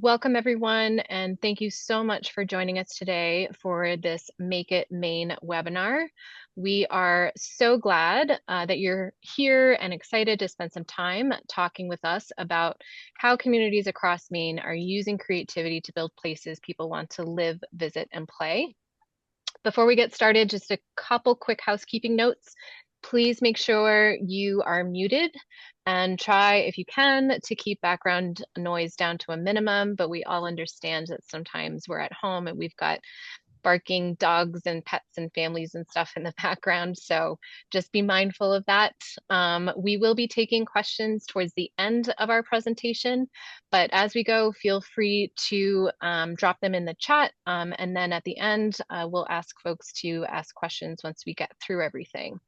Welcome everyone, and thank you so much for joining us today for this Make It Maine webinar. We are so glad that you're here and excited to spend some time talking with us about how communities across Maine are using creativity to build places people want to live, visit, and play. Before we get started, just a couple quick housekeeping notes. Please make sure you are muted and try, if you can, to keep background noise down to a minimum, but we all understand that sometimes we're at home and we've got barking dogs and pets and families and stuff in the background. So just be mindful of that. We will be taking questions towards the end of our presentation, but as we go, feel free to drop them in the chat. And then at the end, we'll ask folks to ask questions once we get through everything.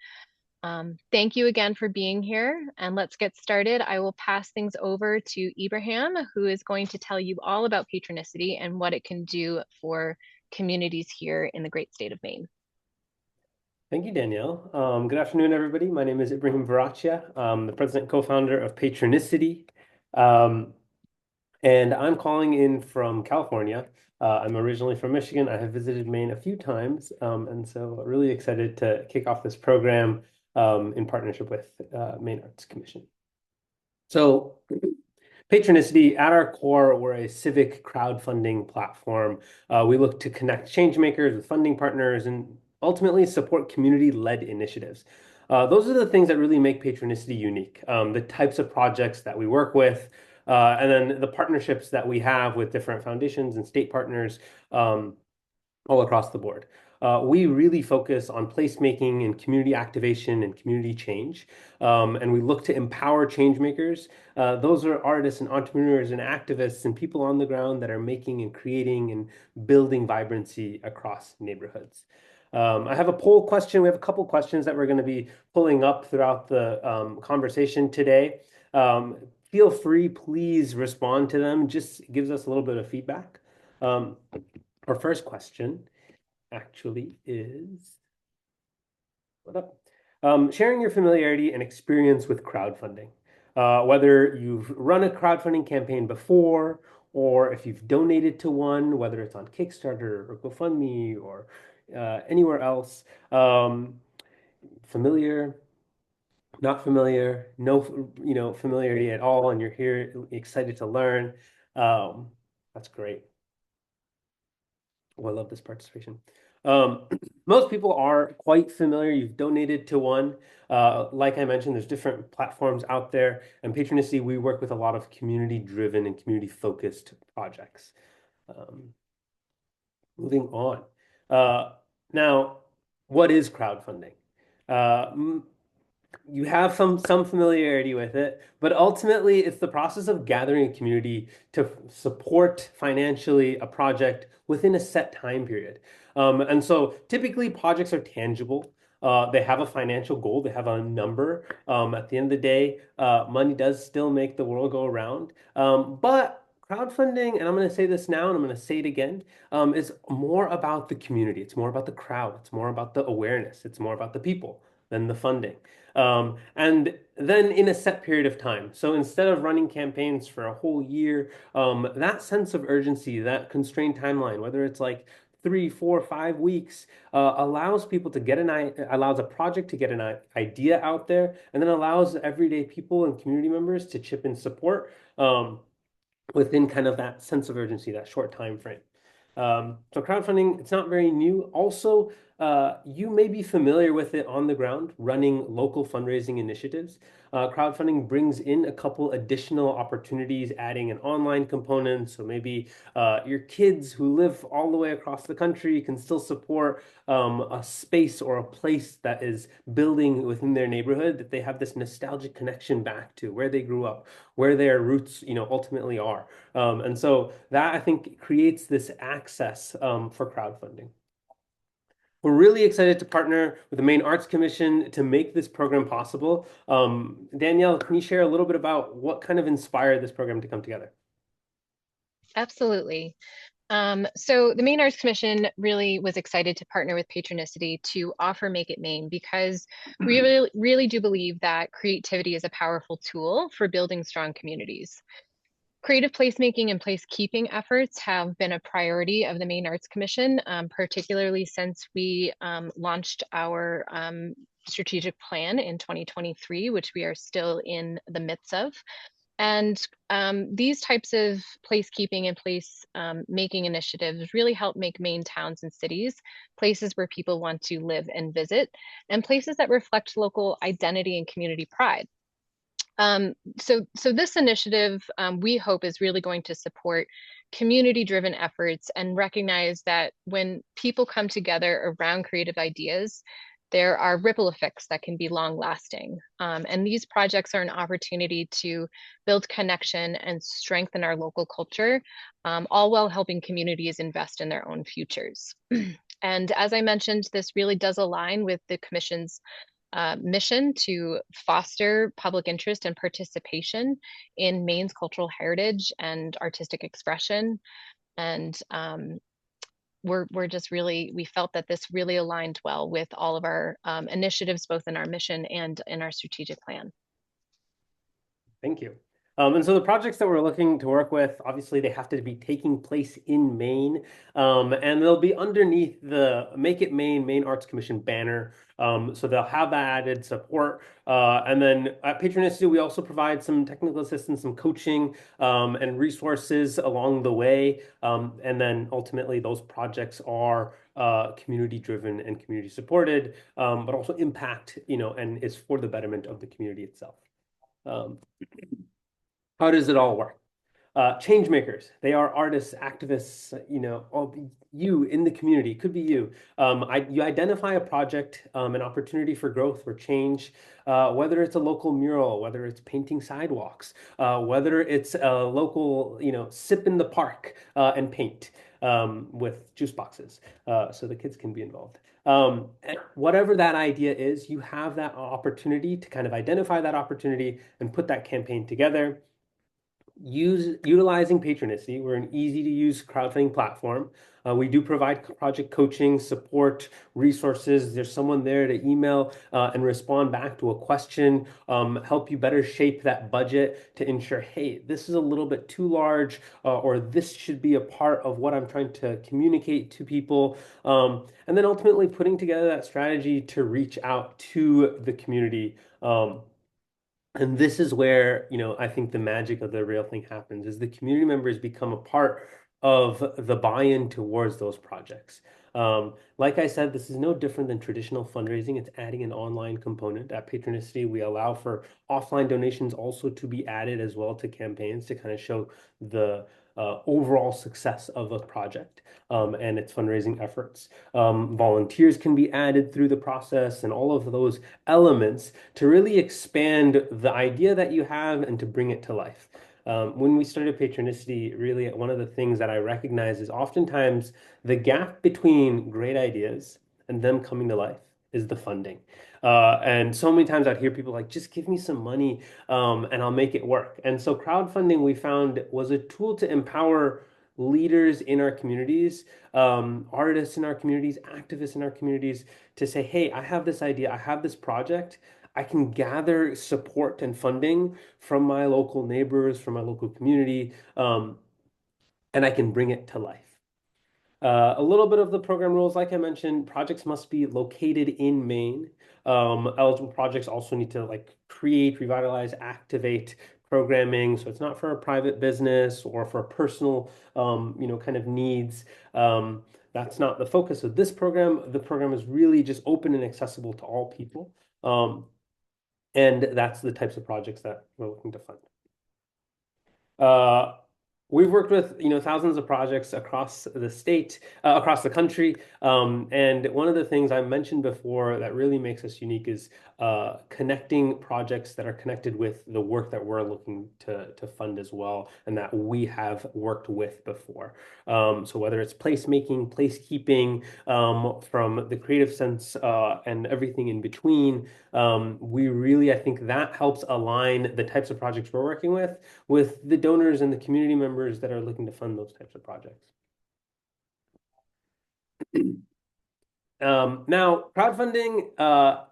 Thank you again for being here, and let's get started. I will pass things over to Ibrahim, who is going to tell you all about Patronicity and what it can do for communities here in the great state of Maine. Thank you, Danielle. Good afternoon, everybody. My name is Ibrahim Varachia. I'm the president and co-founder of Patronicity, and I'm calling in from California. I'm originally from Michigan. I have visited Maine a few times, and so really excited to kick off this program in partnership with Maine Arts Commission. So Patronicity, at our core, we're a civic crowdfunding platform. We look to connect change makers with funding partners and ultimately support community-led initiatives. Those are the things that really make Patronicity unique. The types of projects that we work with, and then the partnerships that we have with different foundations and state partners all across the board. We really focus on placemaking and community activation and community change. And we look to empower change makers. Those are artists and entrepreneurs and activists and people on the ground that are making and creating and building vibrancy across neighborhoods. I have a poll question. We have a couple questions that we're going to be pulling up throughout the conversation today. Feel free, please respond to them. Just gives us a little bit of feedback. Our first question actually is, what up? Sharing your familiarity and experience with crowdfunding. Whether you've run a crowdfunding campaign before, or if you've donated to one, whether it's on Kickstarter or GoFundMe or anywhere else. Familiar, not familiar, no, familiarity at all, and you're here excited to learn. That's great. Oh, I love this participation. Most people are quite familiar. You've donated to one. Like I mentioned, there's different platforms out there. And Patronicity, we work with a lot of community-driven and community-focused projects. Moving on. Now, what is crowdfunding? You have some familiarity with it, but ultimately it's the process of gathering a community to support financially a project within a set time period. And so typically projects are tangible. They have a financial goal. They have a number. At the end of the day, money does still make the world go around. But crowdfunding, and I'm going to say this now and I'm going to say it again, is more about the community. It's more about the crowd. It's more about the awareness. It's more about the people than the funding. And then in a set period of time. So instead of running campaigns for a whole year, that sense of urgency, that constrained timeline, whether it's like 3, 4, 5 weeks, allows people to allows a project to get an idea out there, and then allows everyday people and community members to chip in support within kind of that sense of urgency, that short time frame. So crowdfunding, it's not very new. Also, you may be familiar with it on the ground, running local fundraising initiatives. Crowdfunding brings in a couple additional opportunities, adding an online component. So maybe your kids who live all the way across the country can still support a space or a place that is building within their neighborhood that they have this nostalgic connection back to where they grew up, where their roots, ultimately are. And so that I think creates this access for crowdfunding. We're really excited to partner with the Maine Arts Commission to make this program possible. Danielle, can you share a little bit about what kind of inspired this program to come together? Absolutely. So the Maine Arts Commission really was excited to partner with Patronicity to offer Make It Maine because we really do believe that creativity is a powerful tool for building strong communities. Creative placemaking and placekeeping efforts have been a priority of the Maine Arts Commission, particularly since we launched our strategic plan in 2023, which we are still in the midst of. And these types of placekeeping and place making initiatives really help make Maine towns and cities places where people want to live and visit, and places that reflect local identity and community pride. So this initiative, we hope, is really going to support community-driven efforts and recognize that when people come together around creative ideas, there are ripple effects that can be long-lasting. And these projects are an opportunity to build connection and strengthen our local culture, all while helping communities invest in their own futures. And as I mentioned, this really does align with the Commission's mission to foster public interest and participation in Maine's cultural heritage and artistic expression. And we're just really, we felt that this really aligned well with all of our initiatives, both in our mission and in our strategic plan. Thank you. And so the projects that we're looking to work with, obviously, they have to be taking place in Maine, and they'll be underneath the Make It Maine Maine Arts Commission banner. So they'll have that added support. And then at Patronicity, we also provide some technical assistance, some coaching, and resources along the way. And then ultimately, those projects are community driven and community supported, but also impact, and is for the betterment of the community itself. Um, how does it all work? Change makers. They are artists, activists, all you in the community. It could be you. You identify a project, an opportunity for growth or change, whether it's a local mural, whether it's painting sidewalks, whether it's a local, sip in the park and paint with juice boxes, so the kids can be involved. Whatever that idea is, you have that opportunity to kind of identify that opportunity and put that campaign together. Utilizing Patronicity, we're an easy to use crowdfunding platform. We do provide project coaching, support, resources. There's someone there to email and respond back to a question, help you better shape that budget to ensure, hey, this is a little bit too large, or this should be a part of what I'm trying to communicate to people. And then ultimately putting together that strategy to reach out to the community. And this is where, I think the magic of the real thing happens is the community members become a part of the buy-in towards those projects. Like I said, this is no different than traditional fundraising. It's adding an online component. At Patronicity, we allow for offline donations also to be added as well to campaigns to kind of show the overall success of a project and its fundraising efforts. Volunteers can be added through the process and all of those elements to really expand the idea that you have and to bring it to life. When we started Patronicity, really one of the things that I recognize is oftentimes the gap between great ideas and them coming to life is the funding. And so many times I'd hear people like, just give me some money and I'll make it work. And so crowdfunding we found was a tool to empower leaders in our communities, artists in our communities, activists in our communities to say, hey, I have this idea, I have this project. I can gather support and funding from my local neighbors, from my local community, and I can bring it to life. A little bit of the program rules, like I mentioned, projects must be located in Maine. Eligible projects also need to create, revitalize, activate programming. So it's not for a private business or for personal, kind of needs. That's not the focus of this program. The program is really just open and accessible to all people. And that's the types of projects that we're looking to fund. Uh, we've worked with thousands of projects across the state, across the country, and one of the things I mentioned before that really makes us unique is connecting projects that are connected with the work that we're looking to fund as well, and that we have worked with before. So whether it's placemaking, placekeeping, from the creative sense, and everything in between, we really, I think that helps align the types of projects we're working with the donors and the community members that are looking to fund those types of projects. Now, crowdfunding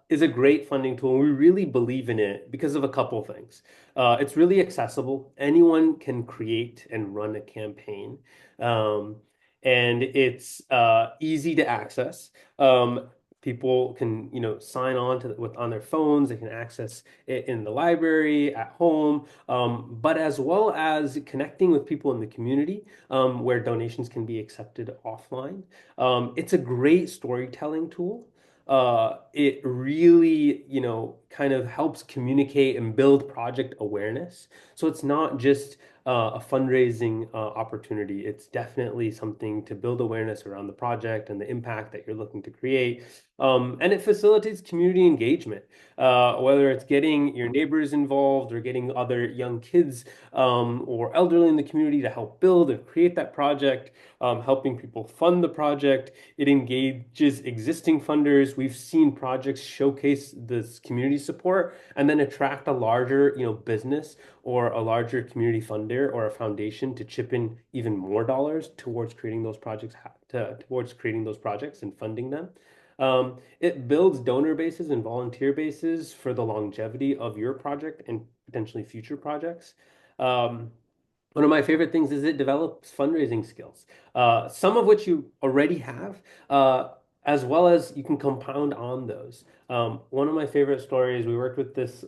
is a great funding tool, and we really believe in it because of a couple things. It's really accessible. Anyone can create and run a campaign, um, and it's easy to access. People can, sign on to with on their phones. They can access it in the library, at home, but as well as connecting with people in the community, where donations can be accepted offline. It's a great storytelling tool. It really, kind of helps communicate and build project awareness. So it's not just a fundraising opportunity. It's definitely something to build awareness around the project and the impact that you're looking to create. And it facilitates community engagement, whether it's getting your neighbors involved or getting other young kids or elderly in the community to help build and create that project, helping people fund the project. It engages existing funders. We've seen projects showcase this community support and then attract a larger, business or a larger community funder or a foundation to chip in even more dollars towards creating those projects, towards creating those projects and funding them. It builds donor bases and volunteer bases for the longevity of your project and potentially future projects. Um, One of my favorite things is it develops fundraising skills, some of which you already have, as well as you can compound on those. One of my favorite stories, we worked with this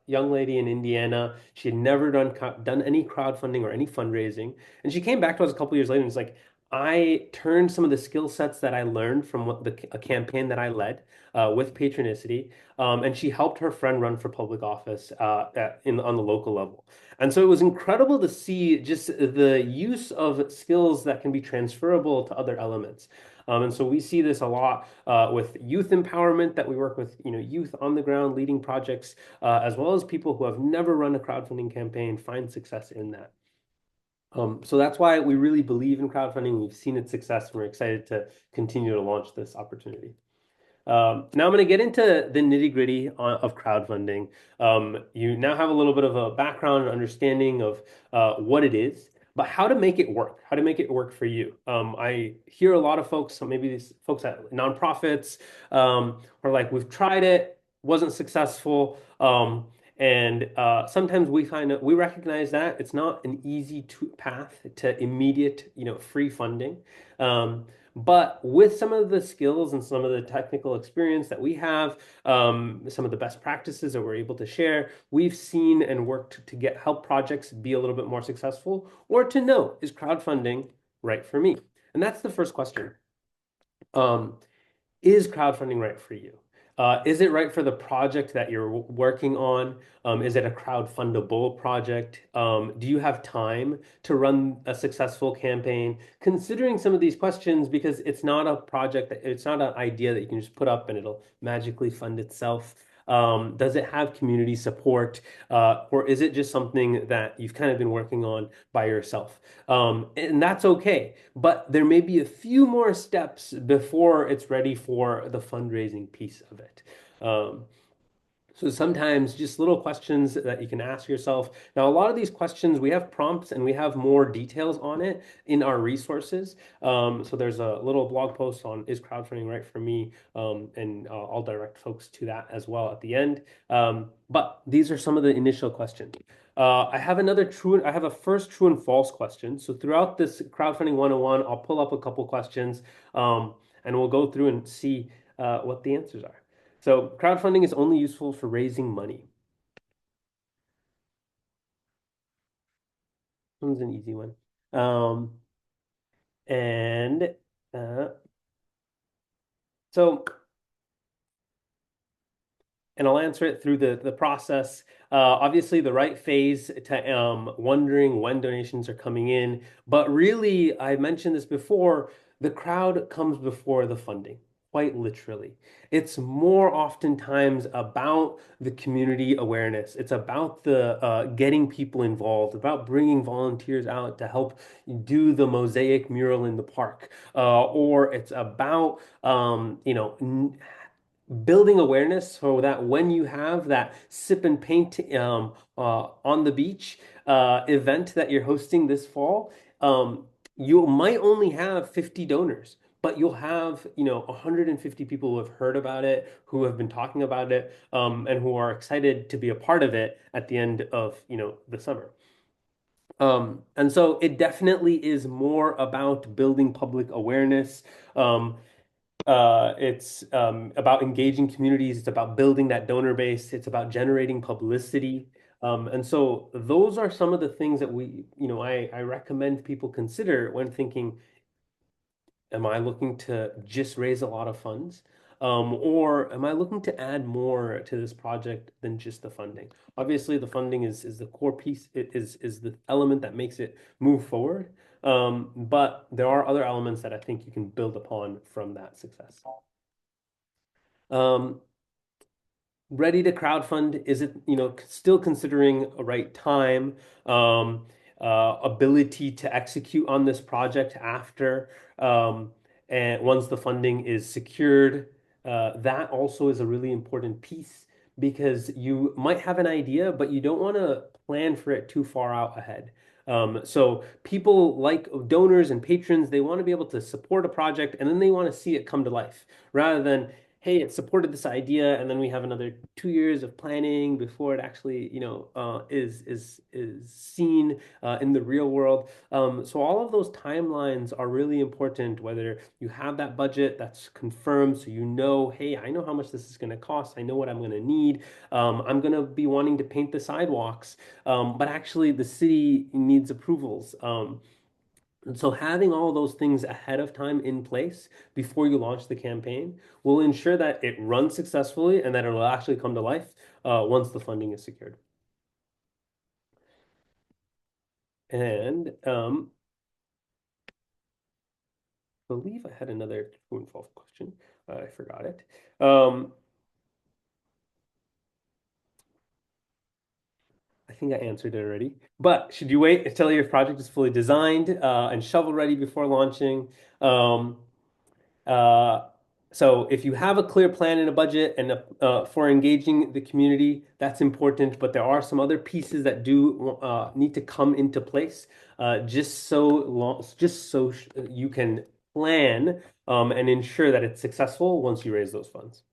young lady in Indiana. She had never done any crowdfunding or any fundraising, and she came back to us a couple years later and was like, I turned some of the skill sets that I learned from a campaign that I led with Patronicity, and she helped her friend run for public office on the local level. And so it was incredible to see just the use of skills that can be transferable to other elements. And so we see this a lot with youth empowerment that we work with, youth on the ground leading projects, as well as people who have never run a crowdfunding campaign find success in that. So that's why we really believe in crowdfunding. We've seen its success, and we're excited to continue to launch this opportunity. Now I'm going to get into the nitty-gritty of crowdfunding. You now have a little bit of a background and understanding of what it is, but how to make it work, how to make it work for you. I hear a lot of folks, so maybe these folks at nonprofits, are like, we've tried it, wasn't successful. And sometimes we recognize that it's not an easy path to immediate, free funding. Um, but with some of the skills and some of the technical experience that we have, some of the best practices that we're able to share, we've seen and worked to get help projects be a little bit more successful, or to know, is crowdfunding right for me? And that's the first question. Um, is crowdfunding right for you? Is it right for the project that you're working on? Is it a crowdfundable project? Do you have time to run a successful campaign? Considering some of these questions, because it's not a project it's not an idea that you can just put up and it'll magically fund itself. Does it have community support? Or is it just something that you've kind of been working on by yourself? And that's okay. But there may be a few more steps before it's ready for the fundraising piece of it. Um, so sometimes just little questions that you can ask yourself. Now, a lot of these questions, we have prompts and we have more details on it in our resources. So there's a little blog post on is crowdfunding right for me? And I'll direct folks to that as well at the end. But these are some of the initial questions. I have a first true and false question. So throughout this crowdfunding 101, I'll pull up a couple questions, and we'll go through and see what the answers are. So crowdfunding is only useful for raising money. This one's an easy one. Um, and uh, so, and I'll answer it through the process. Obviously, the right phase to wondering when donations are coming in. But really, I mentioned this before, the crowd comes before the funding, quite literally. It's more oftentimes about the community awareness. It's about the getting people involved, about bringing volunteers out to help do the mosaic mural in the park, or it's about building awareness so that when you have that sip and paint on the beach event that you're hosting this fall, you might only have 50 donors, but you'll have, 150 people who have heard about it, who have been talking about it, and who are excited to be a part of it at the end of, the summer. And so it definitely is more about building public awareness. Um, it's about engaging communities. It's about building that donor base. It's about generating publicity. And so those are some of the things that I recommend people consider when thinking, am I looking to just raise a lot of funds? Or am I looking to add more to this project than just the funding? Obviously, the funding is the core piece, it is the element that makes it move forward. But there are other elements that I think you can build upon from that success. Um, Ready to crowdfund? Is it, still considering a right time, ability to execute on this project after, and once the funding is secured? That also is a really important piece because you might have an idea, but you don't want to plan for it too far out ahead. So people like donors and patrons, they want to be able to support a project and then they want to see it come to life rather than, hey, it supported this idea, and then we have another 2 years of planning before it actually, is seen in the real world. So all of those timelines are really important. Whether you have that budget that's confirmed, so you know, hey, I know how much this is going to cost. I know what I'm going to need. I'm going to be wanting to paint the sidewalks, but actually the city needs approvals. And so having all those things ahead of time in place before you launch the campaign will ensure that it runs successfully and that it will actually come to life once the funding is secured. And I believe I had another true and false question. I forgot it. I think I answered it already. But should you wait until your project is fully designed and shovel ready before launching? Um, Uh, so if you have a clear plan and a budget and for engaging the community, that's important. But there are some other pieces that do need to come into place, just so you can plan and ensure that it's successful once you raise those funds.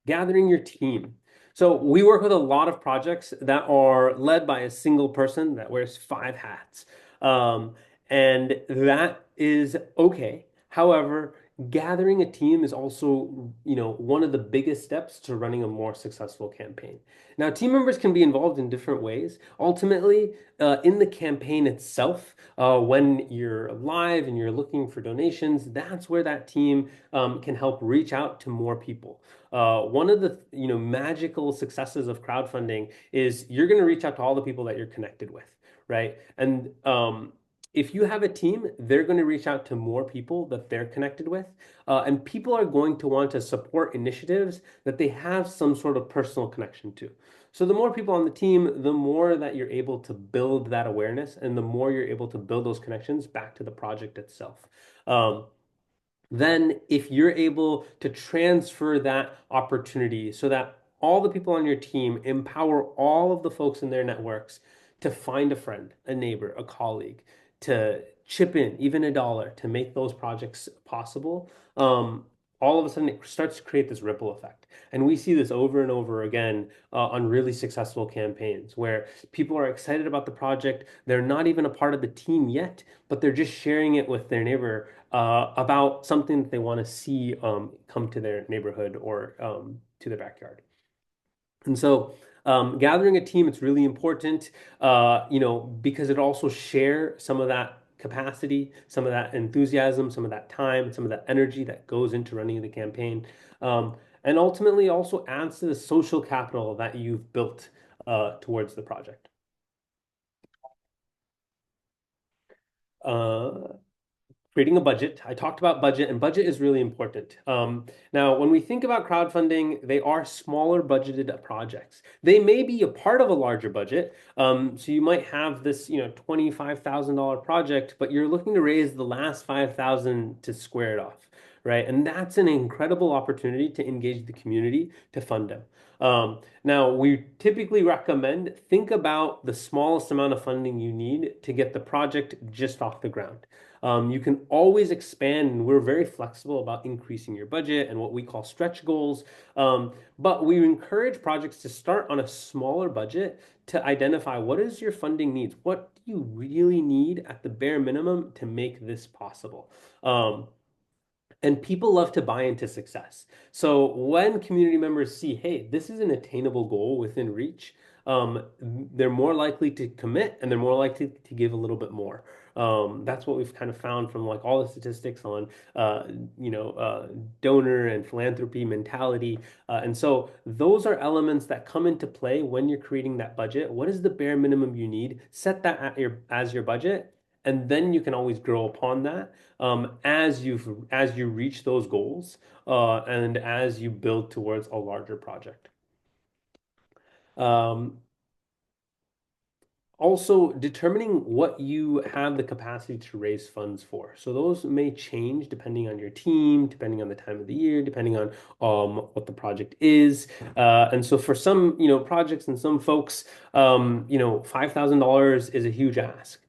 Gathering your team. So we work with a lot of projects that are led by a single person that wears five hats. Um, and that is okay. However, gathering a team is also, one of the biggest steps to running a more successful campaign. Now, team members can be involved in different ways. Ultimately, in the campaign itself, when you're live and you're looking for donations, that's where that team can help reach out to more people. One of the magical successes of crowdfunding is you're going to reach out to all the people that you're connected with, right? And if you have a team, they're going to reach out to more people that they're connected with, and people are going to want to support initiatives that they have some sort of personal connection to. So the more people on the team, the more that you're able to build that awareness, and the more you're able to build those connections back to the project itself. Then if you're able to transfer that opportunity so that all the people on your team empower all of the folks in their networks to find a friend, a neighbor, a colleague, to chip in even a dollar to make those projects possible, all of a sudden it starts to create this ripple effect. And we see this over and over again on really successful campaigns where people are excited about the project. They're not even a part of the team yet, but they're just sharing it with their neighbor about something that they want to see come to their neighborhood or to their backyard. And so, gathering a team, it's really important, because it also share some of that capacity, some of that enthusiasm, some of that time, some of that energy that goes into running the campaign, and ultimately also adds to the social capital that you've built towards the project. Uh, Creating a budget. I talked about budget, and budget is really important. Now, when we think about crowdfunding, they are smaller budgeted projects. They may be a part of a larger budget. So you might have this, $25,000 project, but you're looking to raise the last 5,000 to square it off, right? And that's an incredible opportunity to engage the community to fund them. Now, we typically recommend think about the smallest amount of funding you need to get the project just off the ground. You can always expand, and we're very flexible about increasing your budget and what we call stretch goals. But we encourage projects to start on a smaller budget to identify what is your funding needs. What do you really need at the bare minimum to make this possible? Um, and people love to buy into success. So when community members see, hey, this is an attainable goal within reach, they're more likely to commit and they're more likely to give a little bit more. That's what we've kind of found from like all the statistics on, uh, you know, uh, donor and philanthropy mentality. And so those are elements that come into play when you're creating that budget. What is the bare minimum you need? Set that at as your budget, and then you can always grow upon that as you reach those goals and as you build towards a larger project. Um, Also, determining what you have the capacity to raise funds for. So those may change depending on your team, depending on the time of the year, depending on what the project is. And so for some, projects and some folks, $5,000 is a huge ask.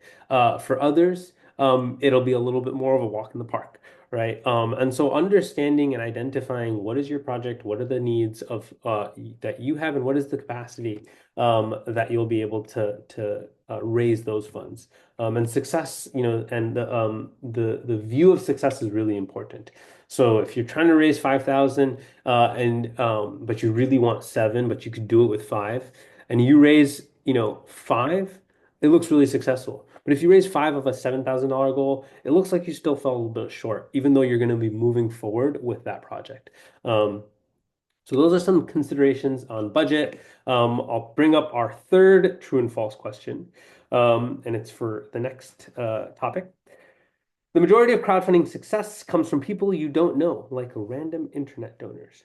For others, it'll be a little bit more of a walk in the park, right? And so understanding and identifying what is your project, what are the needs of that you have, and what is the capacity that you'll be able to raise those funds. And success, and the view of success is really important. So if you're trying to raise 5,000 and but you really want seven, but you could do it with five, and you raise, five, it looks really successful. But if you raise five of a $7,000 goal, it looks like you still fell a little bit short, even though you're going to be moving forward with that project. So those are some considerations on budget. I'll bring up our third true and false question, and it's for the next topic. The majority of crowdfunding success comes from people you don't know, like random internet donors.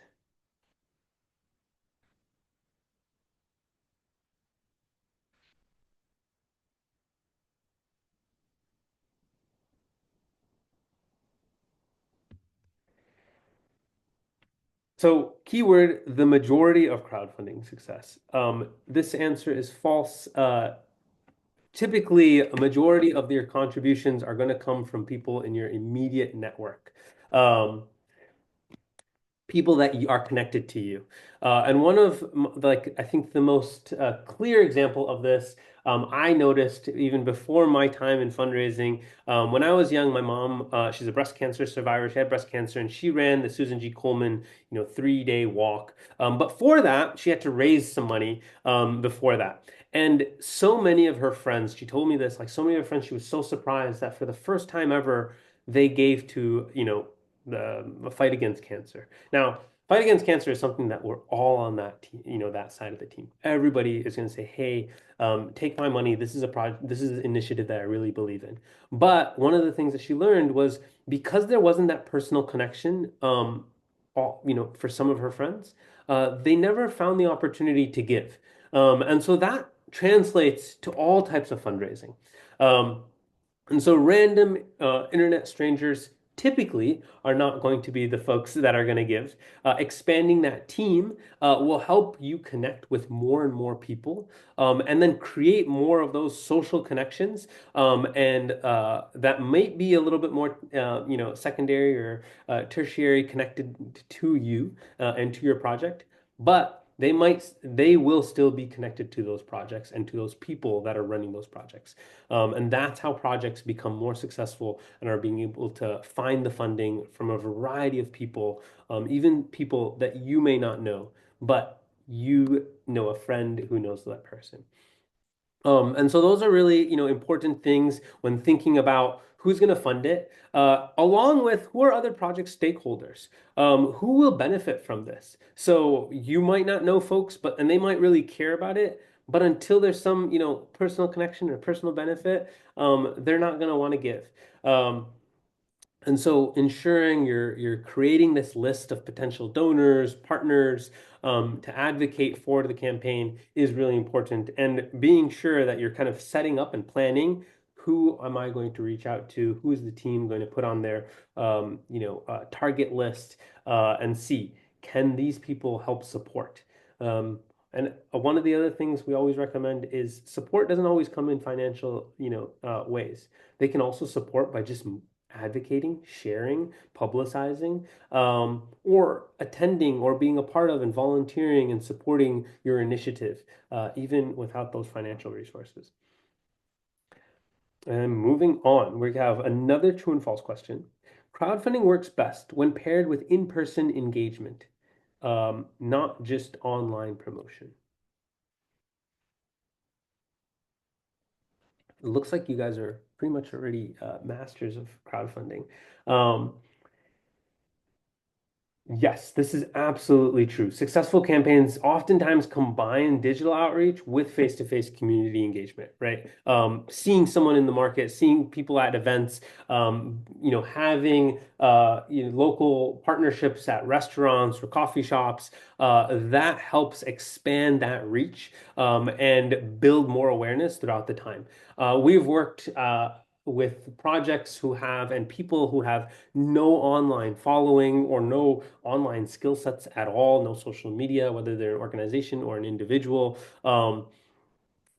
So, keyword, the majority of crowdfunding success. This answer is false. Typically, a majority of your contributions are going to come from people in your immediate network. Um, People that are connected to you. And one of like I think the most clear example of this, I noticed even before my time in fundraising. When I was young, my mom, she's a breast cancer survivor. She had breast cancer, and she ran the Susan G. Komen, 3-day walk. But for that, she had to raise some money before that. And so many of her friends, she told me this, like so many of her friends, she was so surprised that for the first time ever, they gave to, the fight against cancer. Now, fight against cancer is something that we're all on that team, that side of the team. Everybody is going to say, "Hey, take my money. This is a project. This is an initiative that I really believe in." But one of the things that she learned was because there wasn't that personal connection, for some of her friends, they never found the opportunity to give, and so that translates to all types of fundraising. Um, and so random internet strangers typically are not going to be the folks that are going to give. Expanding that team will help you connect with more and more people, and then create more of those social connections. And that might be a little bit more, secondary or tertiary connected to you and to your project. But they will still be connected to those projects and to those people that are running those projects. And that's how projects become more successful and are being able to find the funding from a variety of people, even people that you may not know, but you know a friend who knows that person. And so those are really, important things when thinking about who's going to fund it, along with who are other project stakeholders, who will benefit from this. So you might not know folks, and they might really care about it, but until there's some, personal connection or personal benefit, they're not going to want to give. And so ensuring you're creating this list of potential donors, partners, to advocate for the campaign is really important. And being sure that you're kind of setting up and planning who am I going to reach out to? Who is the team going to put on their target list and see can these people help support? Um, and one of the other things we always recommend is support doesn't always come in financial, ways. They can also support by just advocating, sharing, publicizing, or attending or being a part of and volunteering and supporting your initiative, even without those financial resources. And moving on, we have another true and false question. Crowdfunding works best when paired with in-person engagement, not just online promotion. It looks like you guys are pretty much already masters of crowdfunding. Um, Yes, this is absolutely true. Successful campaigns oftentimes combine digital outreach with face-to-face community engagement, right? Seeing someone in the market, seeing people at events, having local partnerships at restaurants or coffee shops, that helps expand that reach and build more awareness throughout the time. We've worked with projects who have and people who have no online following or no online skill sets at all, no social media, whether they're an organization or an individual.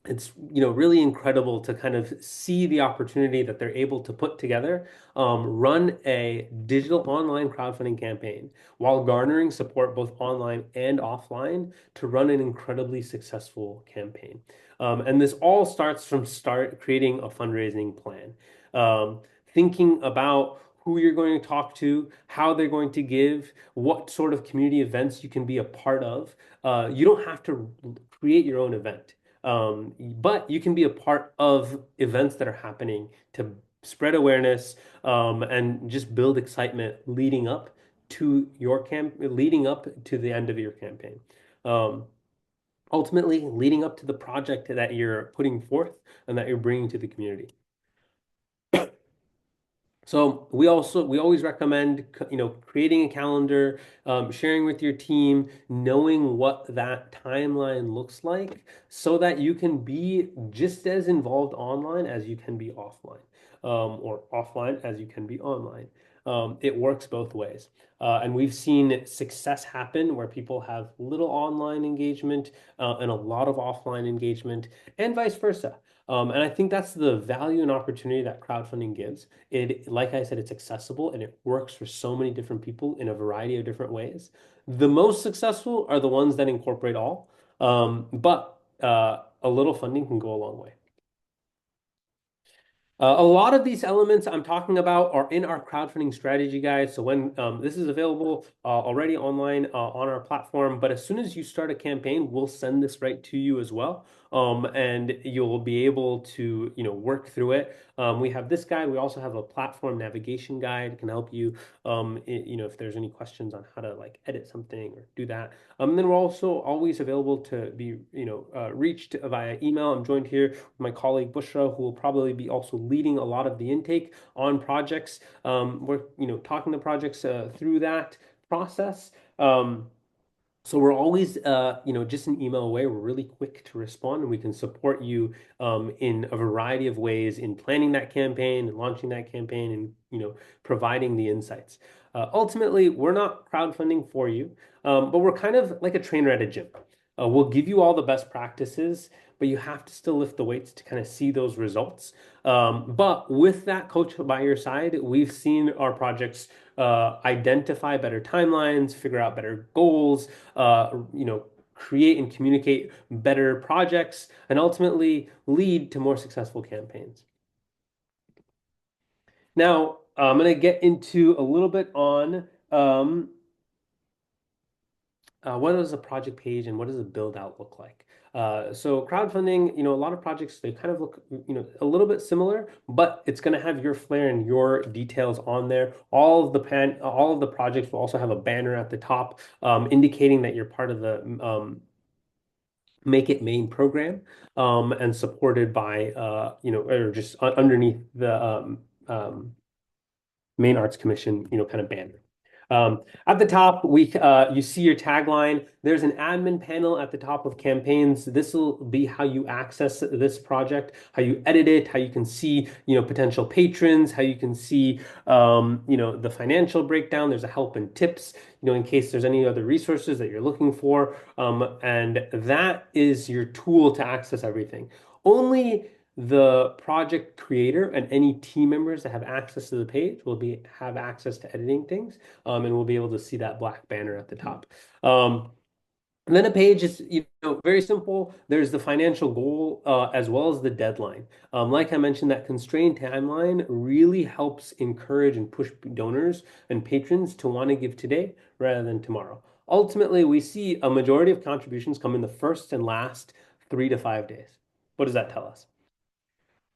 It's really incredible to kind of see the opportunity that they're able to put together, run a digital online crowdfunding campaign while garnering support both online and offline to run an incredibly successful campaign. And this all starts from start creating a fundraising plan, thinking about who you're going to talk to, how they're going to give, what sort of community events you can be a part of. You don't have to create your own event. But you can be a part of events that are happening to spread awareness, and just build excitement leading up to the end of your campaign. Um, Ultimately, leading up to the project that you're putting forth and that you're bringing to the community. So we always recommend creating a calendar, sharing with your team, knowing what that timeline looks like, so that you can be just as involved online as you can be offline, or offline as you can be online. It works both ways, and we've seen success happen where people have little online engagement and a lot of offline engagement, and vice versa. And I think that's the value and opportunity that crowdfunding gives. Like I said, it's accessible and it works for so many different people in a variety of different ways. The most successful are the ones that incorporate all, but a little funding can go a long way. A lot of these elements I'm talking about are in our crowdfunding strategy guide. So when this is available already online on our platform, but as soon as you start a campaign, we'll send this right to you as well. And you'll be able to, work through it. We have this guide. We also have a platform navigation guide. It can help you, if there's any questions on how to like edit something or do that. And then we're also always available to be, reached via email. I'm joined here with my colleague Bushra, who will probably be also leading a lot of the intake on projects. We're, talking to projects through that process. So we're always, just an email away. We're really quick to respond, and we can support you in a variety of ways in planning that campaign and launching that campaign, and providing the insights. Ultimately, we're not crowdfunding for you, but we're kind of like a trainer at a gym. We'll give you all the best practices, but you have to still lift the weights to kind of see those results. But with that coach by your side, we've seen our projects identify better timelines, figure out better goals, create and communicate better projects, and ultimately lead to more successful campaigns. Now, I'm going to get into a little bit on what does a project page and what does a build out look like? So crowdfunding, a lot of projects, they kind of look, a little bit similar, but it's going to have your flair and your details on there. All of the projects will also have a banner at the top, indicating that you're part of the Make It Maine program, and supported by, or just underneath the Maine Arts Commission, kind of banner. At the top, you see your tagline. There's an admin panel at the top of campaigns. This will be how you access this project, how you edit it, how you can see, potential patrons, how you can see, the financial breakdown. There's a help and tips, in case there's any other resources that you're looking for. And that is your tool to access everything. Only the project creator and any team members that have access to the page will have access to editing things, and we'll be able to see that black banner at the top. And then a page is, very simple. There's the financial goal, as well as the deadline. Like I mentioned, that constrained timeline really helps encourage and push donors and patrons to want to give today rather than tomorrow. Ultimately, we see a majority of contributions come in the first and last 3 to 5 days. What does that tell us?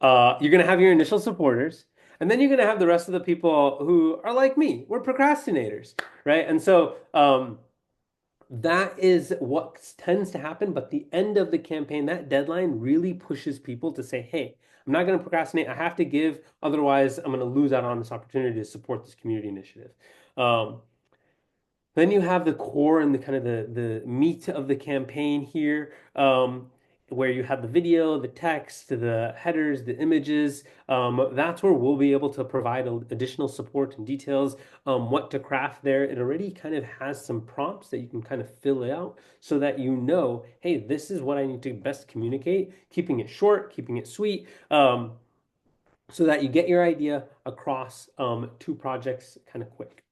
You're going to have your initial supporters, and then you're going to have the rest of the people who are like me. We're procrastinators, right? And so that is what tends to happen. But the end of the campaign, that deadline really pushes people to say, hey, I'm not going to procrastinate. I have to give. Otherwise, I'm going to lose out on this opportunity to support this community initiative. Um, then you have the core and the kind of the meat of the campaign here, where you have the video, the text, the headers, the images. That's where we'll be able to provide additional support and details, what to craft there. It already kind of has some prompts that you can kind of fill out so that hey, this is what I need to best communicate, keeping it short, keeping it sweet, so that you get your idea across two projects kind of quick.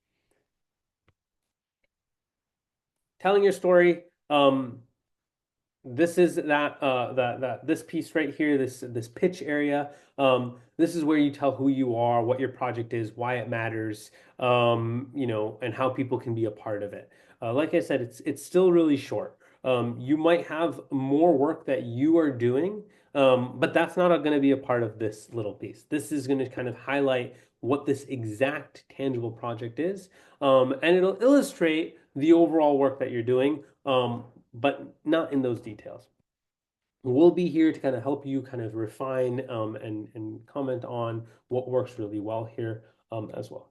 Telling your story. This is that this piece right here, this pitch area. This is where you tell who you are, what your project is, why it matters, and how people can be a part of it. Like I said, it's still really short. You might have more work that you are doing, but that's not going to be a part of this little piece. This is going to kind of highlight what this exact tangible project is, and it'll illustrate the overall work that you're doing. But not in those details. We'll be here to kind of help you kind of refine, and comment on what works really well here, as well.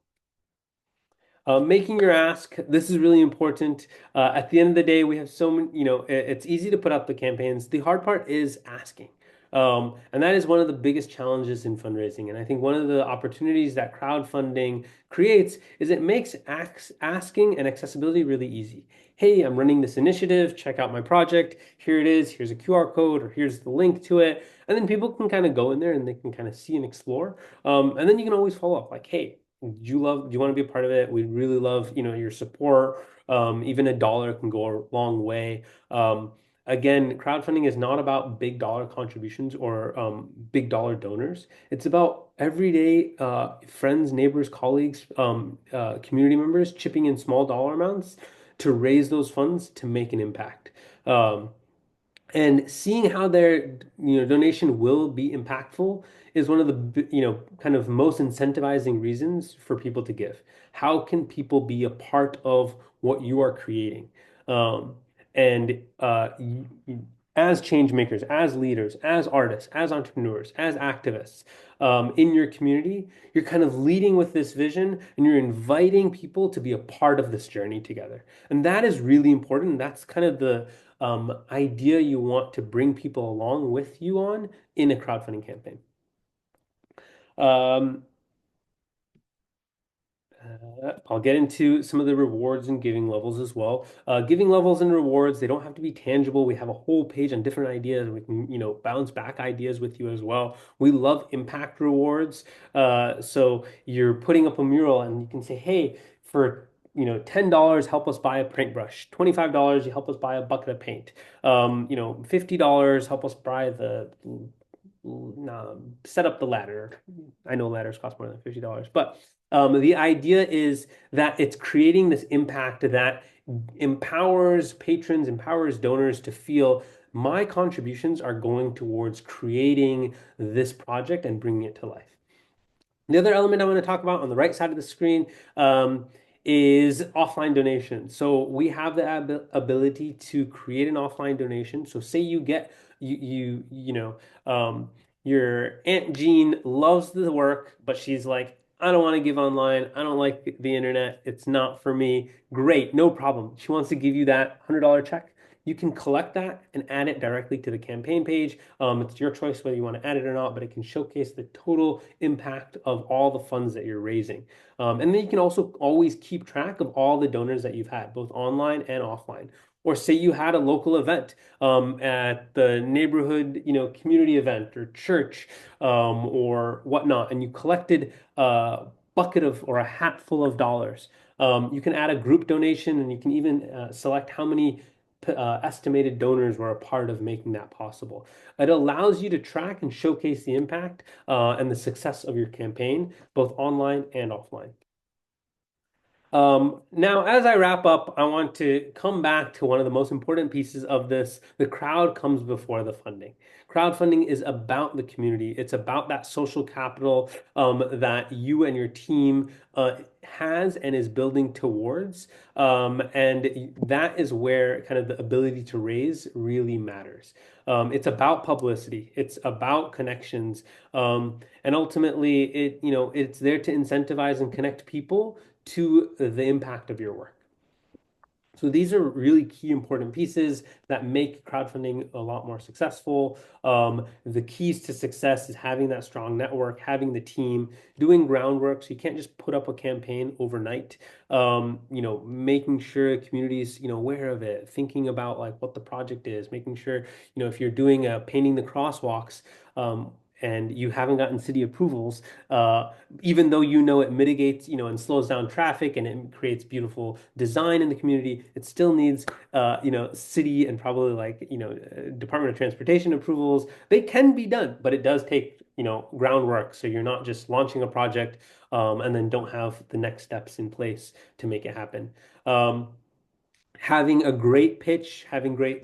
Making your ask, this is really important. At the end of the day, we have so many, it's easy to put up the campaigns. The hard part is asking. And that is one of the biggest challenges in fundraising. And I think one of the opportunities that crowdfunding creates is it makes asking and accessibility really easy. Hey, I'm running this initiative. Check out my project. Here it is. Here's a QR code, or here's the link to it. And then people can kind of go in there and they can kind of see and explore. And then you can always follow up like, hey, do you want to be a part of it? We'd really love, your support. Even $1 can go a long way. Again, crowdfunding is not about big dollar contributions or big dollar donors. It's about everyday friends, neighbors, colleagues, community members chipping in small dollar amounts to raise those funds to make an impact. And seeing how their donation will be impactful is one of the kind of most incentivizing reasons for people to give. How can people be a part of what you are creating? And as change makers, as leaders, as artists, as entrepreneurs, as activists, in your community, you're kind of leading with this vision and you're inviting people to be a part of this journey together. And that is really important. That's kind of the idea you want to bring people along with you on in a crowdfunding campaign. Um, I'll get into some of the rewards and giving levels as well. Giving levels and rewards, they don't have to be tangible. We have a whole page on different ideas. We can, bounce back ideas with you as well. We love impact rewards. So you're putting up a mural and you can say, hey, for $10, help us buy a paintbrush. $25, you help us buy a bucket of paint. $50, help us buy the set up the ladder. I know ladders cost more than $50, but the idea is that it's creating this impact that empowers patrons, empowers donors to feel my contributions are going towards creating this project and bringing it to life. The other element I want to talk about on the right side of the screen, is offline donation. So we have the ability to create an offline donation. So say you get your Aunt Jean loves the work, but she's like, I don't want to give online. I don't like the internet. It's not for me. Great, no problem. She wants to give you that $100 check. You can collect that and add it directly to the campaign page. It's your choice whether you want to add it or not, but it can showcase the total impact of all the funds that you're raising. And then you can also always keep track of all the donors that you've had, both online and offline. Or say you had a local event at the neighborhood, community event or church or whatnot, and you collected a bucket of or a hat full of dollars. You can add a group donation, and you can even select how many estimated donors were a part of making that possible. It allows you to track and showcase the impact and the success of your campaign, both online and offline. Now, as I wrap up, I want to come back to one of the most important pieces of this. The crowd comes before the funding. Crowdfunding is about the community. It's about that social capital that you and your team has and is building towards. And that is where kind of the ability to raise really matters. It's about publicity. It's about connections. And ultimately, it's there to incentivize and connect people to the impact of your work. So these are really key important pieces that make crowdfunding a lot more successful. The keys to success is having that strong network, having the team, doing groundwork. So you can't just put up a campaign overnight. Making sure the community is, aware of it, thinking about like what the project is, making sure, if you're doing painting the crosswalks, and you haven't gotten city approvals, even though it mitigates, and slows down traffic and it creates beautiful design in the community, it still needs, city and probably like, Department of Transportation approvals. They can be done, but it does take, groundwork. So you're not just launching a project, and then don't have the next steps in place to make it happen. Having a great pitch, having great,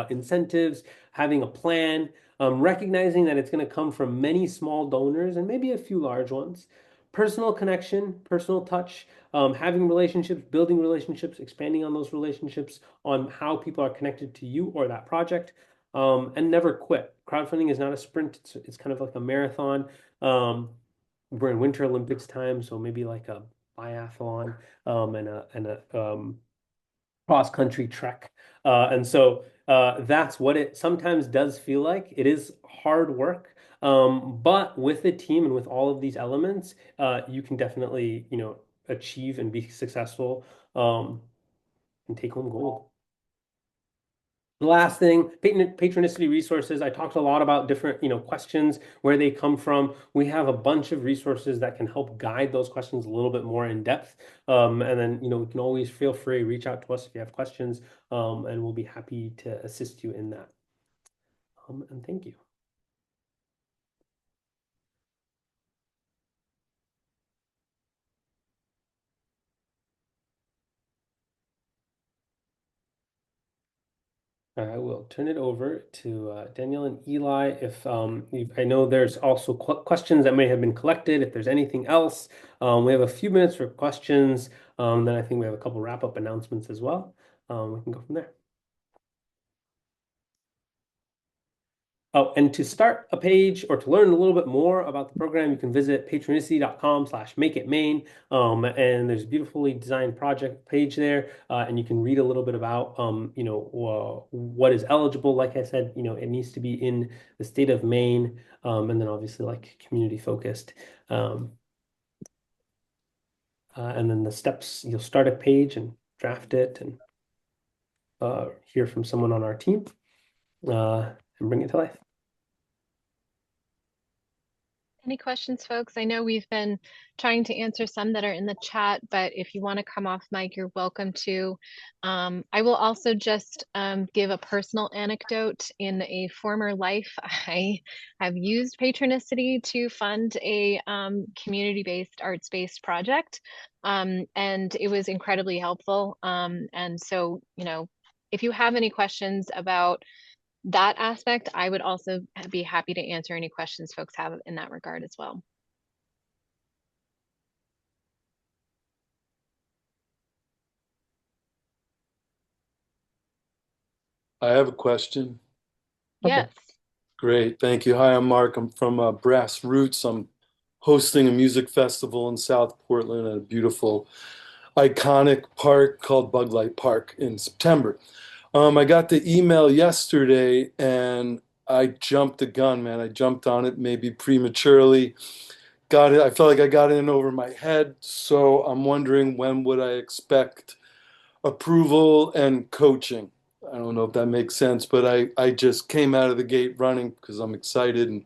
incentives, having a plan, recognizing that it's going to come from many small donors and maybe a few large ones. Personal connection, personal touch, having relationships, building relationships, expanding on those relationships on how people are connected to you or that project, and never quit. Crowdfunding is not a sprint, it's kind of like a marathon. We're in Winter Olympics time, so maybe like a biathlon and a cross-country trek. And so that's what it sometimes does feel like. It is hard work. But with a team and with all of these elements, you can definitely, achieve and be successful, and take home gold. The last thing, patronicity resources. I talked a lot about different, questions, where they come from. We have a bunch of resources that can help guide those questions a little bit more in depth. And then, you can always feel free, reach out to us if you have questions, and we'll be happy to assist you in that. And thank you. I will turn it over to Daniel and Eli. If I know there's also questions that may have been collected. If there's anything else, we have a few minutes for questions. Then I think we have a couple wrap-up announcements as well. We can go from there. Oh, and to start a page or to learn a little bit more about the program, you can visit patronicity.com/makeitmaine. And there's a beautifully designed project page there. And you can read a little bit about, what is eligible. Like I said, it needs to be in the state of Maine, and then obviously like community focused. And then the steps, you'll start a page and draft it and hear from someone on our team, and bring it to life. Any questions, folks? I know we've been trying to answer some that are in the chat, but if you want to come off mic, you're welcome to. I will also just give a personal anecdote. In a former life, I have used Patronicity to fund a community-based, arts-based project, and it was incredibly helpful. And so, if you have any questions about that aspect, I would also be happy to answer any questions folks have in that regard as well. I have a question. Okay. Yes. Great, thank you. Hi, I'm Mark. I'm from Brass Roots. I'm hosting a music festival in South Portland at a beautiful, iconic park called Bug Light Park in September. I got the email yesterday and I jumped the gun, man. I jumped on it maybe prematurely. Got it. I felt like I got in over my head. So I'm wondering, when would I expect approval and coaching? I don't know if that makes sense, but I just came out of the gate running because I'm excited and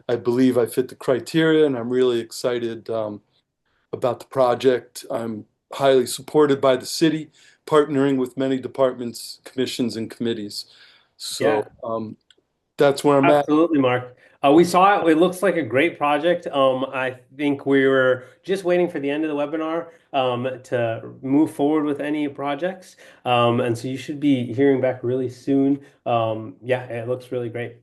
I believe I fit the criteria, and I'm really excited about the project. I'm highly supported by the city, partnering with many departments, commissions, and committees. So Yeah. that's where I'm at. Absolutely, Mark. We saw it. It looks like a great project. I think we were just waiting for the end of the webinar to move forward with any projects. And so you should be hearing back really soon. Yeah, it looks really great.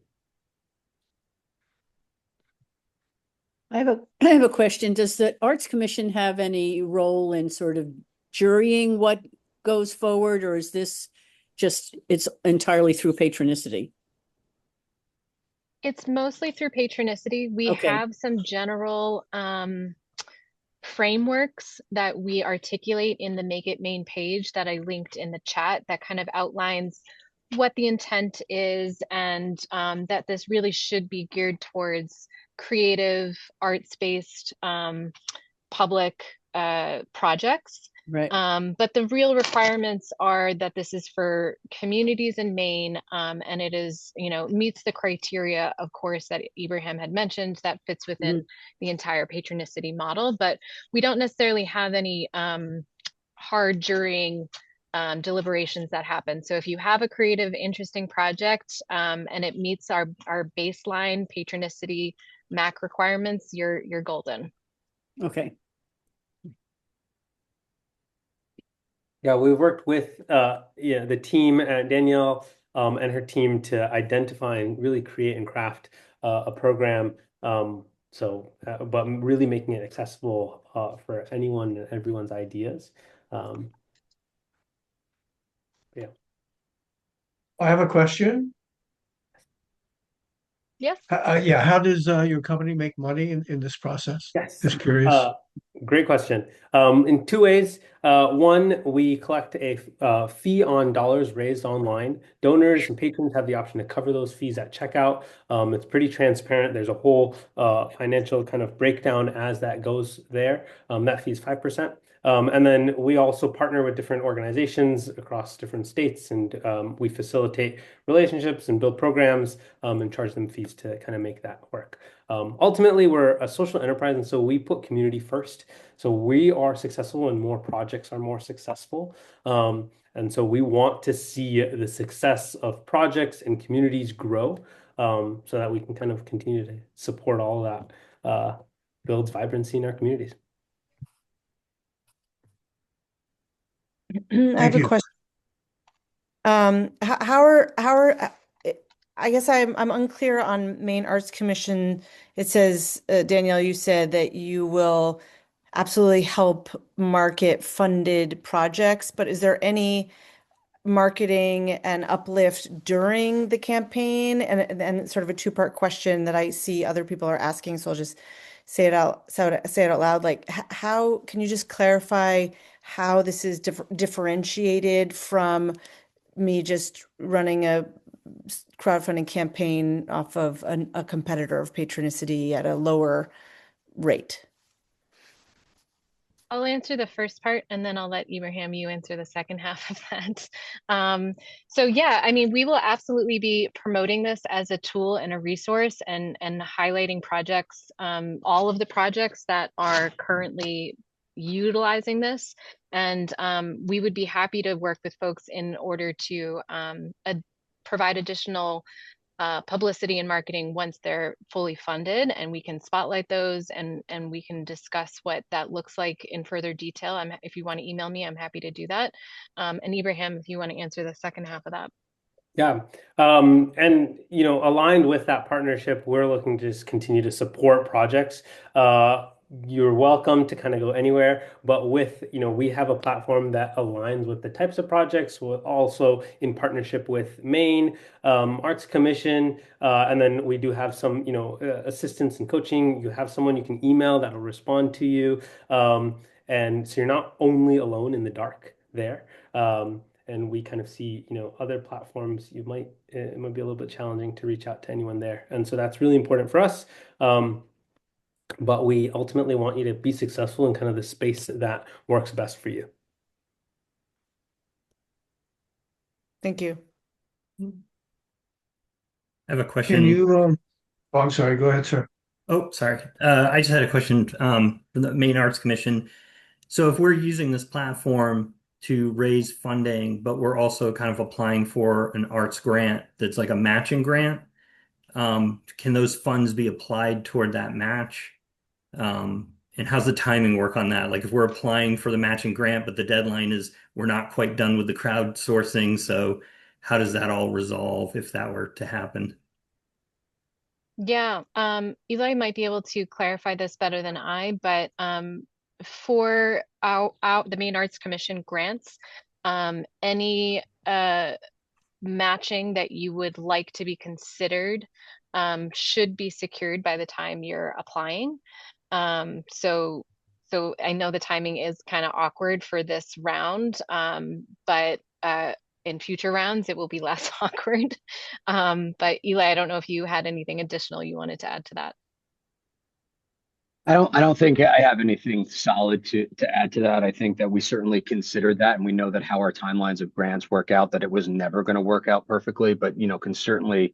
I have a question. Does the Arts Commission have any role in sort of jurying what goes forward, or is this just it's entirely through patronicity? It's mostly through Patronicity. We Okay. have some general frameworks that we articulate in the Make It Maine page that I linked in the chat that kind of outlines what the intent is, and that this really should be geared towards creative, arts-based public projects. Right. But the real requirements are that this is for communities in Maine, and it is, meets the criteria, of course, that Ibrahim had mentioned that fits within the entire patronicity model. But we don't necessarily have any hard jurying deliberations that happen. So if you have a creative, interesting project and it meets our baseline patronicity MAC requirements, you're golden. Okay. Yeah, we've worked with the team, Danielle and her team, to identify and really create and craft a program. But really making it accessible for anyone and everyone's ideas. Yeah. I have a question. Yes. Yeah, how does your company make money in this process? Yes. Just curious. Great question. In two ways. One, we collect a fee on dollars raised online. Donors and patrons have the option to cover those fees at checkout. It's pretty transparent. There's a whole financial kind of breakdown as that goes there. That fee is 5%. And then we also partner with different organizations across different states, and we facilitate relationships and build programs and charge them fees to kind of make that work. Ultimately, we're a social enterprise, and so we put community first. So we are successful when more projects are more successful. And so we want to see the success of projects and communities grow so that we can kind of continue to support all of that builds vibrancy in our communities. I have a question. I guess I'm unclear on Maine Arts Commission. It says, Danielle, you said that you will absolutely help market funded projects, but is there any marketing and uplift during the campaign? And sort of a two-part question that I see other people are asking, so I'll just say it out loud. Like, how can you just clarify how this is differentiated from me just running a crowdfunding campaign off of a competitor of Patronicity at a lower rate? I'll answer the first part and then I'll let Ibrahim, you answer the second half of that. So yeah, I mean, we will absolutely be promoting this as a tool and a resource, and highlighting projects, all of the projects that are currently utilizing this. And we would be happy to work with folks in order to provide additional publicity and marketing once they're fully funded, and we can spotlight those, and we can discuss what that looks like in further detail. If you want to email me, I'm happy to do that. And Ibrahim, if you want to answer the second half of that. Yeah. And aligned with that partnership, we're looking to just continue to support projects you're welcome to kind of go anywhere, but we have a platform that aligns with the types of projects, with also in partnership with Maine Arts Commission, and then we do have some, assistance and coaching. You have someone you can email that will respond to you, and so you're not only alone in the dark there. And we kind of see, other platforms, it might be a little bit challenging to reach out to anyone there, and so that's really important for us. But we ultimately want you to be successful in kind of the space that works best for you. Thank you. I have a Can question. you, oh, I'm sorry, go ahead, sir. Oh, sorry. I just had a question from the Maine Arts Commission. So if we're using this platform to raise funding, but we're also kind of applying for an arts grant that's like a matching grant, can those funds be applied toward that match? And how's the timing work on that? Like if we're applying for the matching grant, but the deadline is we're not quite done with the crowdsourcing, so how does that all resolve if that were to happen? Yeah, Eli might be able to clarify this better than I, but for the Maine Arts Commission grants, any matching that you would like to be considered should be secured by the time you're applying. So I know the timing is kind of awkward for this round, but in future rounds it will be less awkward. But Eli, I don't know if you had anything additional you wanted to add to that. I don't think I have anything solid to add to that. I think that we certainly considered that, and we know that how our timelines of grants work out, that it was never going to work out perfectly, but can certainly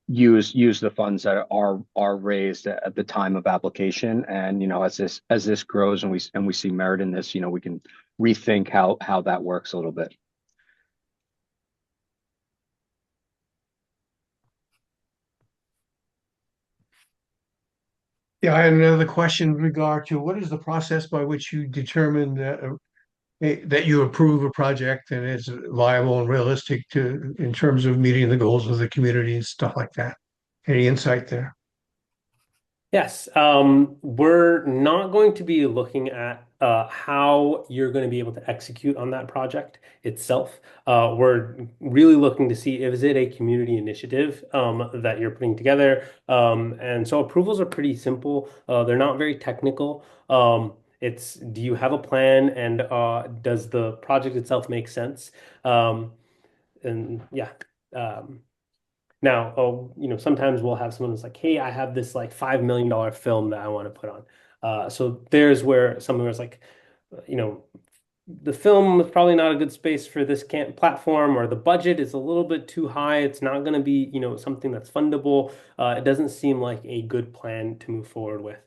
use the funds that are raised at the time of application. And as this grows and we see merit in this, we can rethink how that works a little bit. Yeah, I had another question in regard to what is the process by which you determine that you approve a project and it's viable and realistic in terms of meeting the goals of the community and stuff like that? Any insight there? Yes, we're not going to be looking at how you're going to be able to execute on that project itself. We're really looking to see, is it a community initiative that you're putting together? And so approvals are pretty simple. They're not very technical. Do you have a plan, and does the project itself make sense? And yeah. Now, sometimes we'll have someone who's like, "Hey, I have this like $5 million film that I want to put on." So there's where someone was like, you know, the film is probably not a good space for this camp platform, or the budget is a little bit too high. It's not going to be, something that's fundable. It doesn't seem like a good plan to move forward with.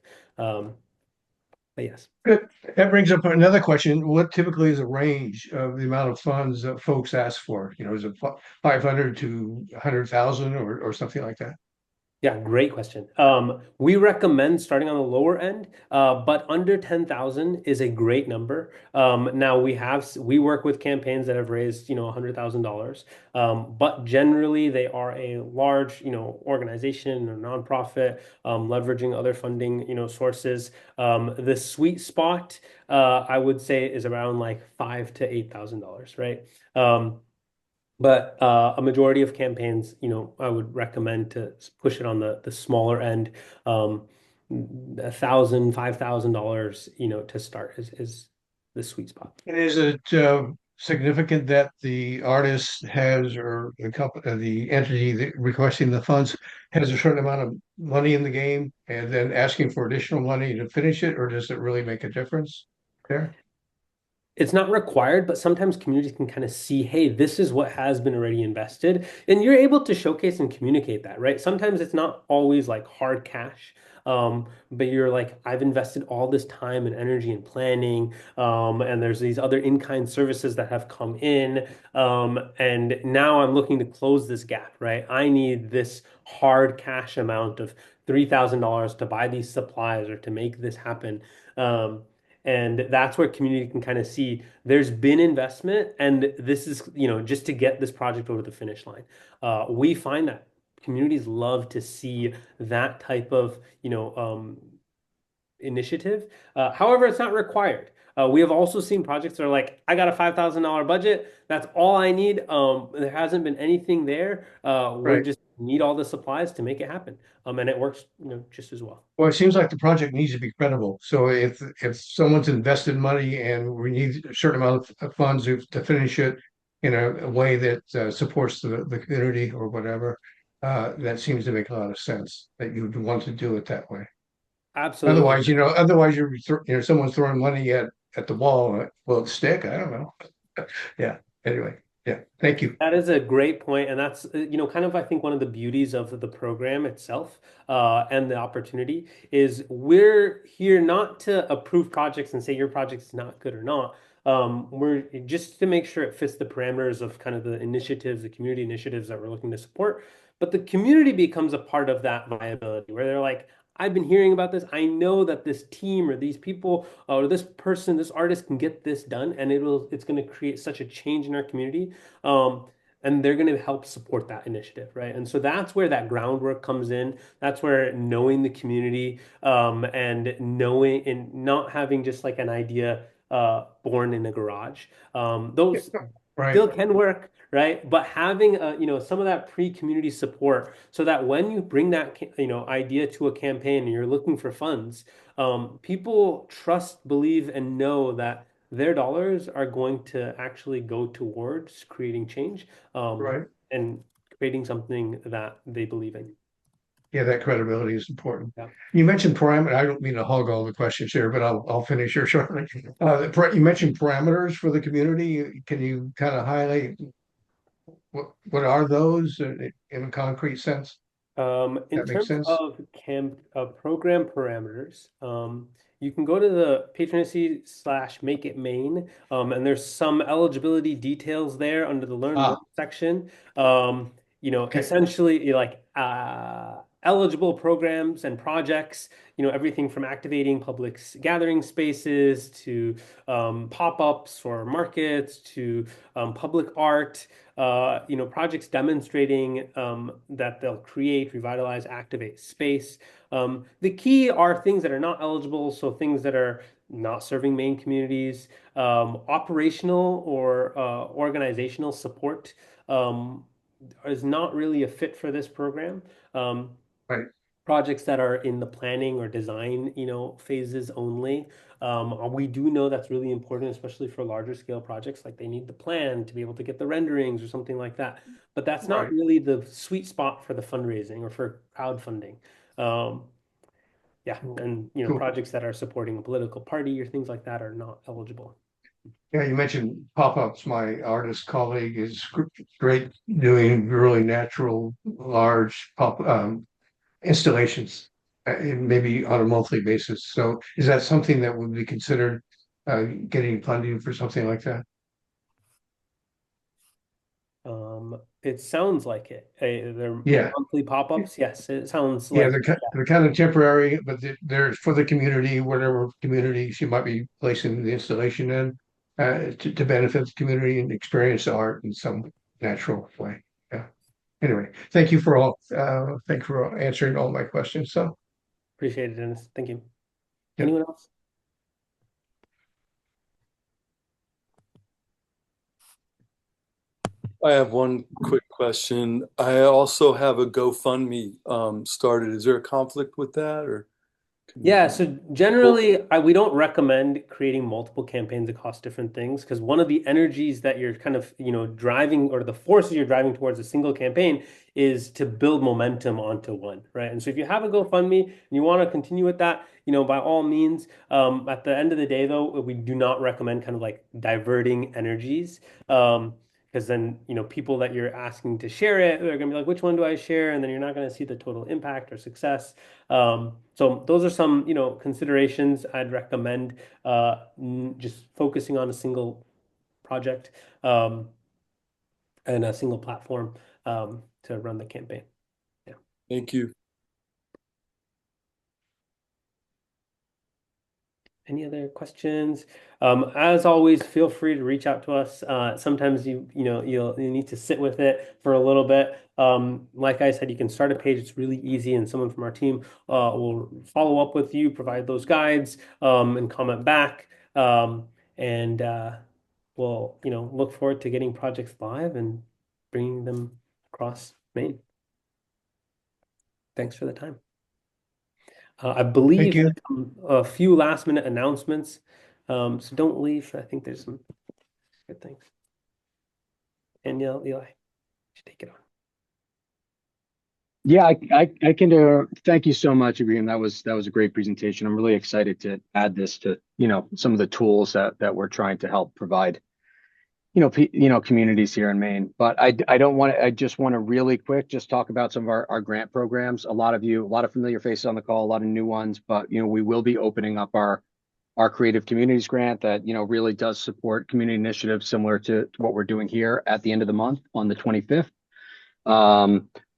But yes. Good. That brings up another question. What typically is a range of the amount of funds that folks ask for? Is it 500 to 100,000 or something like that? Yeah, great question. We recommend starting on the lower end, but under 10,000 is a great number. Now we work with campaigns that have raised, $100,000. But generally they are a large, organization or nonprofit, leveraging other funding, sources. The sweet spot, I would say, is around like $5,000 to $8,000, right? But a majority of campaigns, I would recommend to push it on the smaller end. $1,000, $5,000, to start is the sweet spot. And is it significant that the artist has, or the company, the entity that requesting the funds has a certain amount of money in the game and then asking for additional money to finish it, or does it really make a difference there? It's not required, but sometimes communities can kind of see, hey, this is what has been already invested. And you're able to showcase and communicate that, right? Sometimes it's not always like hard cash. But you're like, I've invested all this time and energy and planning, and there's these other in-kind services that have come in, and now I'm looking to close this gap, right? I need this hard cash amount of $3,000 to buy these supplies or to make this happen. And that's where community can kind of see there's been investment, and this is, just to get this project over the finish line. We find that communities love to see that type of, initiative. However, it's not required. We have also seen projects that are like, I got a $5,000 budget. That's all I need. There hasn't been anything there. We're Right. just need all the supplies to make it happen. And it works, just as well. Well, it seems like the project needs to be credible. So if someone's invested money and we need a certain amount of funds to finish it in a way that supports the community or whatever, that seems to make a lot of sense that you would want to do it that way. Absolutely. Otherwise someone's throwing money at the wall. Will it stick? I don't know. Yeah. Anyway, yeah. Thank you. That is a great point, and that's kind of I think one of the beauties of the program itself, and the opportunity is we're here not to approve projects and say your project is not good or not. We're just to make sure it fits the parameters of kind of the initiatives, the community initiatives that we're looking to support. But the community becomes a part of that viability, where they're like, I've been hearing about this. I know that this team or these people or this person, this artist can get this done, and it's going to create such a change in our community. Um, and they're going to help support that initiative, right? And so that's where that groundwork comes in. That's where knowing the community, and knowing and not having just like an idea born in a garage. Those Right. still can work, right? But having some of that pre-community support so that when you bring that idea to a campaign and you're looking for funds, people trust, believe, and know that their dollars are going to actually go towards creating change, Right. and creating something that they believe in. Yeah, that credibility is important. Yeah. You mentioned parameter. I don't mean to hog all the questions here, but I'll finish here shortly. You mentioned parameters for the community. Can you kind of highlight what are those in a concrete sense? In That makes terms sense. of program parameters, you can go to the Patronicity / Make It Maine, and there's some eligibility details there under the Learn More Ah, section. okay. Essentially like eligible programs and projects, everything from activating public gathering spaces to pop-ups for markets to public art, projects demonstrating that they'll create, revitalize, activate space. The key are things that are not eligible, so things that are not serving Maine communities, operational or organizational support is not really a fit for this program. Um, Right. Projects that are in the planning or design, phases only. We do know that's really important, especially for larger scale projects, like they need the plan to be able to get the renderings or something like that. But that's not Right. really the sweet spot for the fundraising or for crowdfunding. Um, yeah, and Cool. projects that are supporting a political party or things like that are not eligible. Yeah, you mentioned pop-ups. My artist colleague is great doing really natural, large installations, and maybe on a monthly basis. So is that something that would be considered getting funding for something like that? It sounds like it. They're Yeah, monthly pop-ups. Yes, it sounds yeah, like. they're kind of temporary, but they're for the community, whatever community she might be placing the installation in, to benefit the community and experience the art in some natural way. Yeah. Anyway, thank you for answering all my questions. So, Appreciate it, Dennis. Thank you. yeah. Anyone else? I have one quick question. I also have a GoFundMe started. Is there a conflict with that, or Yeah, so generally, we don't recommend creating multiple campaigns across different things because one of the energies that you're kind of, driving or the forces you're driving towards a single campaign is to build momentum onto one, right? And so if you have a GoFundMe and you want to continue with that, by all means, at the end of the day, though, we do not recommend kind of like diverting energies. Because then, people that you're asking to share it, they're going to be like, which one do I share? And then you're not going to see the total impact or success. So those are some, considerations I'd recommend, just focusing on a single project, and a single platform, to run the campaign. Yeah. thank you. Any other questions? As always, feel free to reach out to us. Sometimes you need to sit with it for a little bit. Like I said, you can start a page. It's really easy, and someone from our team will follow up with you, provide those guides, and comment back. And we'll look forward to getting projects live and bringing them across Maine. Thanks for the time. I Thank believe you. a few last minute announcements. So don't leave. I think there's some good things. Danielle, Eli, should take it on. Yeah, I can thank you so much, Ibrahim. That was a great presentation. I'm really excited to add this to, some of the tools that we're trying to help provide, communities here in Maine. But I just want to really quick just talk about some of our grant programs. A lot of familiar faces on the call, a lot of new ones, but we will be opening up our Creative Communities grant that really does support community initiatives similar to what we're doing here at the end of the month on the 25th.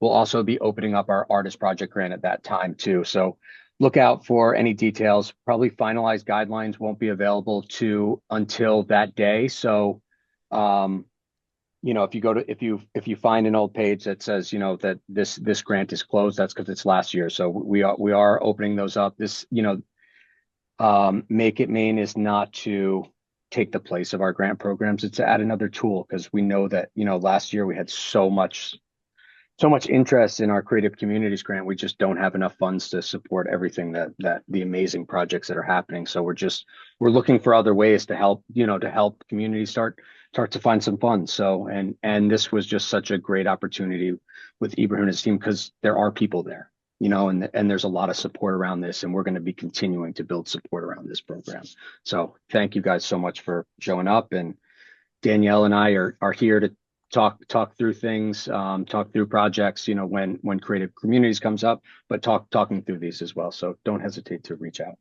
We'll also be opening up our artist project grant at that time too. So look out for any details. Probably finalized guidelines won't be available until that day. So, if you find an old page that says, that this grant is closed, that's because it's last year. So we are opening those up. Make It Maine is not to take the place of our grant programs. It's to add another tool because we know that, last year we had so much interest in our Creative Communities grant. We just don't have enough funds to support everything that the amazing projects that are happening. So we're looking for other ways to help communities start to find some funds. So, and this was just such a great opportunity with Ibrahim and his team because there are people there, and there's a lot of support around this, and we're going to be continuing to build support around this program. So thank you guys so much for showing up, and Danielle and I are here to talk through things, talk through projects, when Creative Communities comes up, but talking through these as well. So don't hesitate to reach out.